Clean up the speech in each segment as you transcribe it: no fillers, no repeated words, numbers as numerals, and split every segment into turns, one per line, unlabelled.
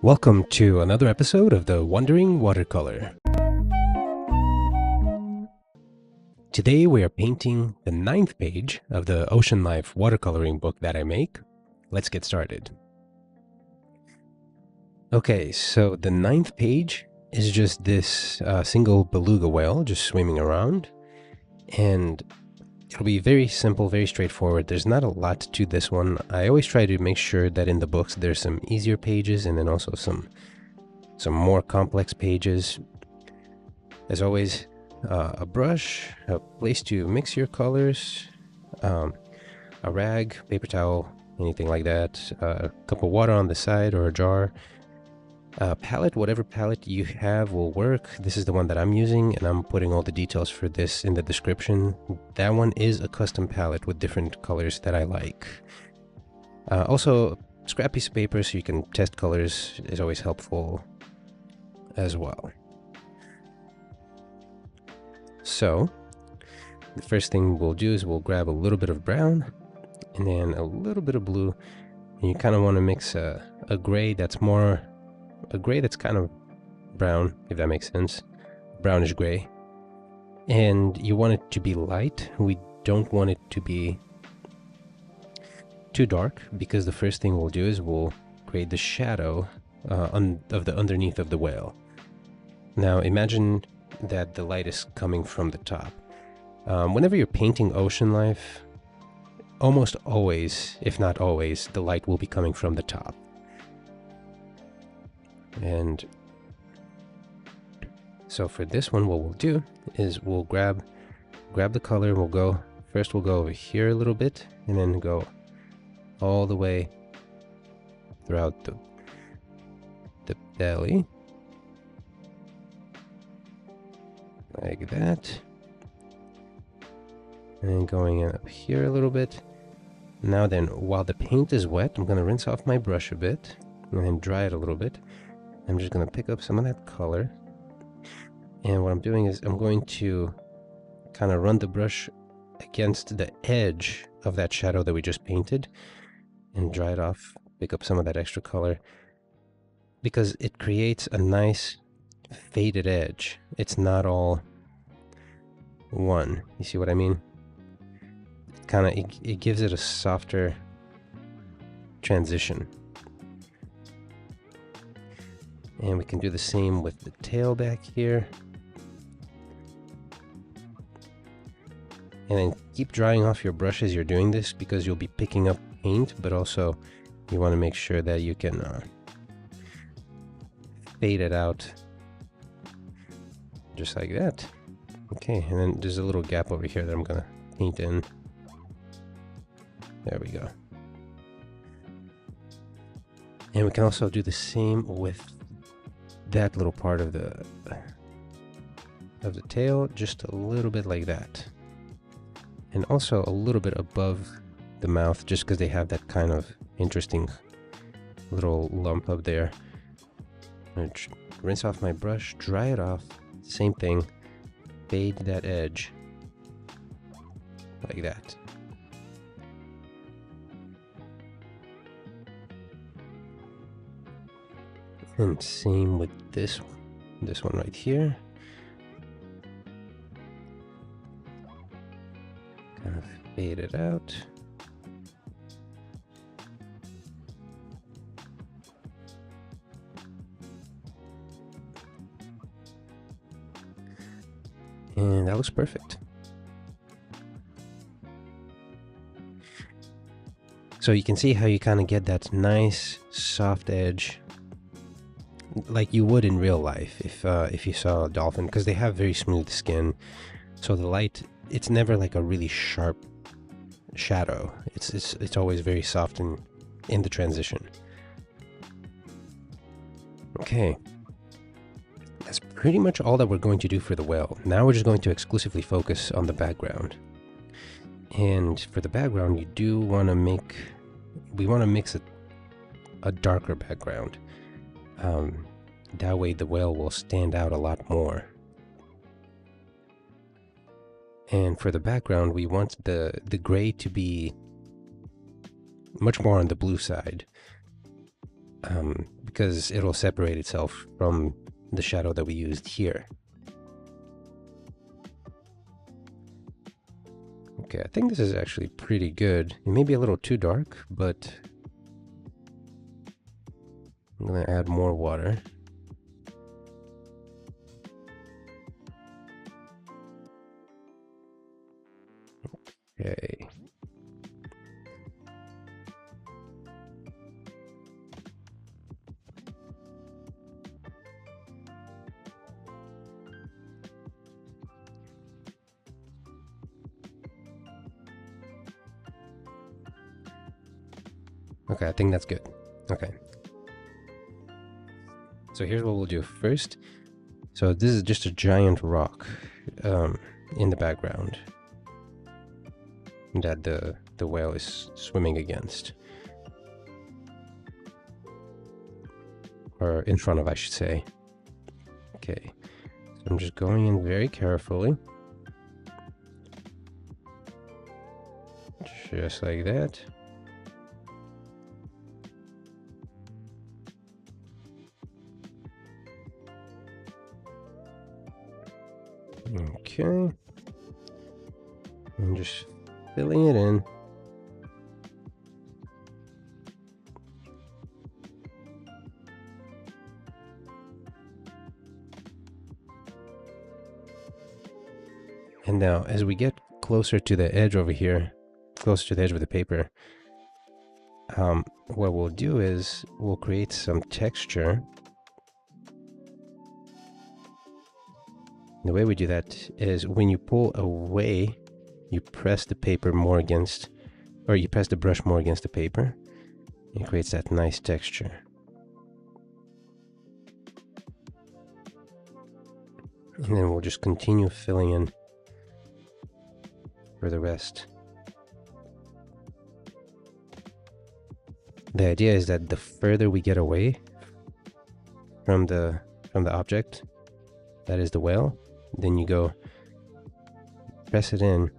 Welcome to another episode of the Wandering Watercolor. Today we are painting the 9th page of the Ocean Life watercoloring book that I make. Let's get started. Okay, so the 9th page is just this single beluga whale just swimming around, and it'll be very simple, very straightforward. There's not a lot to this one. I always try to make sure that in the books there's some easier pages and then also some more complex pages. As always, a brush, a place to mix your colors, a rag, paper towel, anything like that, a cup of water on the side or a jar. Palette, whatever palette you have will work. This is the one that I'm using, and I'm putting all the details for this in the description. That one is a custom palette with different colors that I like. Also, a scrap piece of paper so you can test colors is always helpful as well. So, the first thing we'll do is we'll grab a little bit of brown and then a little bit of blue. And you kind of want to mix a gray that's more... a gray that's kind of brown, if that makes sense. Brownish gray. And you want it to be light. We don't want it to be too dark, because the first thing we'll do is we'll create the shadow of the underneath of the whale. Now imagine that the light is coming from the top. Whenever you're painting ocean life, almost always, if not always, the light will be coming from the top. And so for this one, what we'll do is we'll grab the color. We'll go over here a little bit and then go all the way throughout the belly, like that, and then going up here a little bit. Now then, while the paint is wet, I'm going to rinse off my brush a bit and then dry it a little bit. I'm just going to pick up some of that color, and what I'm doing is I'm going to kind of run the brush against the edge of that shadow that we just painted and dry it off, pick up some of that extra color, because it creates a nice faded edge. It's not all one. You see what I mean? It gives it a softer transition. And we can do the same with the tail back here. And then keep drying off your brush as you're doing this, because you'll be picking up paint, but also you want to make sure that you can fade it out just like that. Okay, and then there's a little gap over here that I'm going to paint in. There we go. And we can also do the same with that little part of the tail, just a little bit like that, and also a little bit above the mouth, just because they have that kind of interesting little lump up there. Rinse off my brush, dry it off, same thing, fade that edge like that. And same with this one right here. Kind of fade it out. And that looks perfect. So you can see how you kind of get that nice soft edge, like you would in real life if you saw a dolphin, because they have very smooth skin. So the light, it's never like a really sharp shadow. It's always very soft in the transition. Okay, that's pretty much all that we're going to do for the whale. Now we're just going to exclusively focus on the background. And for the background, we want to mix a darker background. That way the whale will stand out a lot more. And for the background, we want the gray to be much more on the blue side. because it'll separate itself from the shadow that we used here. Okay, I think this is actually pretty good. It may be a little too dark, but I'm gonna add more water. Okay. Okay, I think that's good. Okay. So here's what we'll do first. So this is just a giant rock in the background that the whale is swimming against. Or in front of, I should say. Okay. So I'm just going in very carefully. Just like that. Okay. I'm just filling it in. And now, as we get closer to the edge over here, closer to the edge of the paper, what we'll do is we'll create some texture. The way we do that is when you pull away, you press the paper more against, or you press the brush more against the paper. It creates that nice texture. And then we'll just continue filling in for the rest. The idea is that the further we get away from the object, that is the whale, then you go press it in,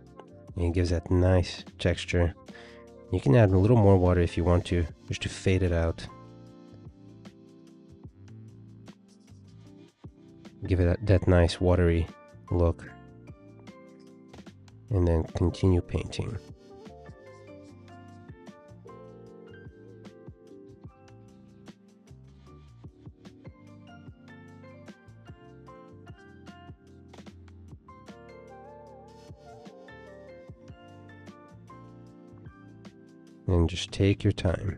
and it gives that nice texture. You can add a little more water if you want to, just to fade it out. Give it that nice watery look. And then continue painting. And just take your time.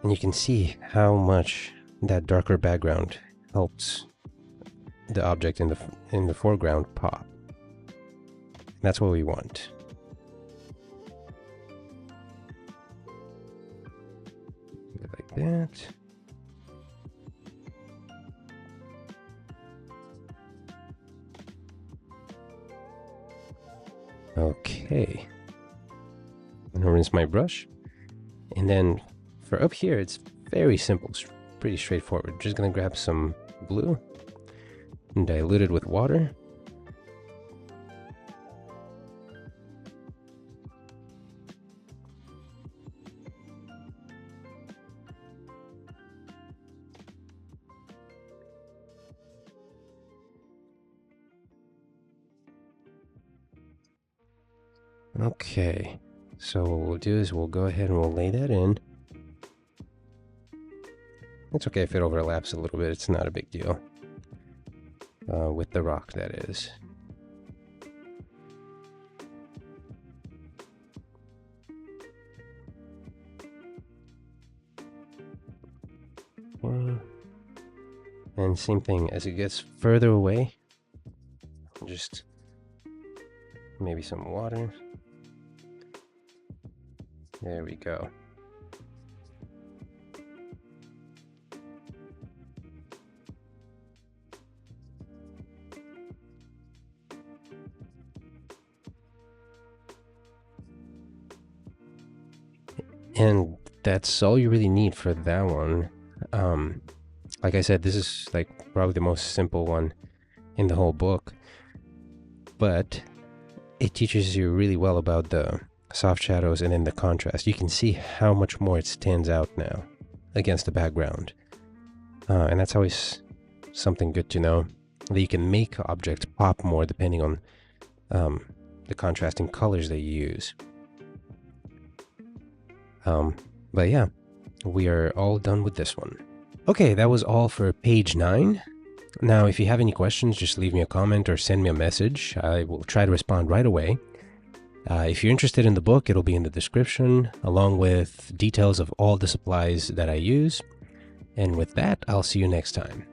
And you can see how much that darker background helps the object in the foreground pop. That's what we want. Like that. Okay. I'm gonna rinse my brush, and then for up here, it's very simple. It's pretty straightforward. Just gonna grab some blue and dilute it with water. Okay, so what we'll do is we'll go ahead and we'll lay that in. It's okay if it overlaps a little bit, it's not a big deal. With the rock, that is. And same thing, as it gets further away, just maybe some water. There we go. And that's all you really need for that one. Like I said, this is like probably the most simple one in the whole book, but it teaches you really well about the soft shadows and then the contrast. You can see how much more it stands out now against the background. And that's always something good to know, that you can make objects pop more depending on the contrasting colors that you use. But yeah, we are all done with this one. Okay, that was all for page 9. Now, if you have any questions, just leave me a comment or send me a message. I will try to respond right away. If you're interested in the book, it'll be in the description, along with details of all the supplies that I use. And with that, I'll see you next time.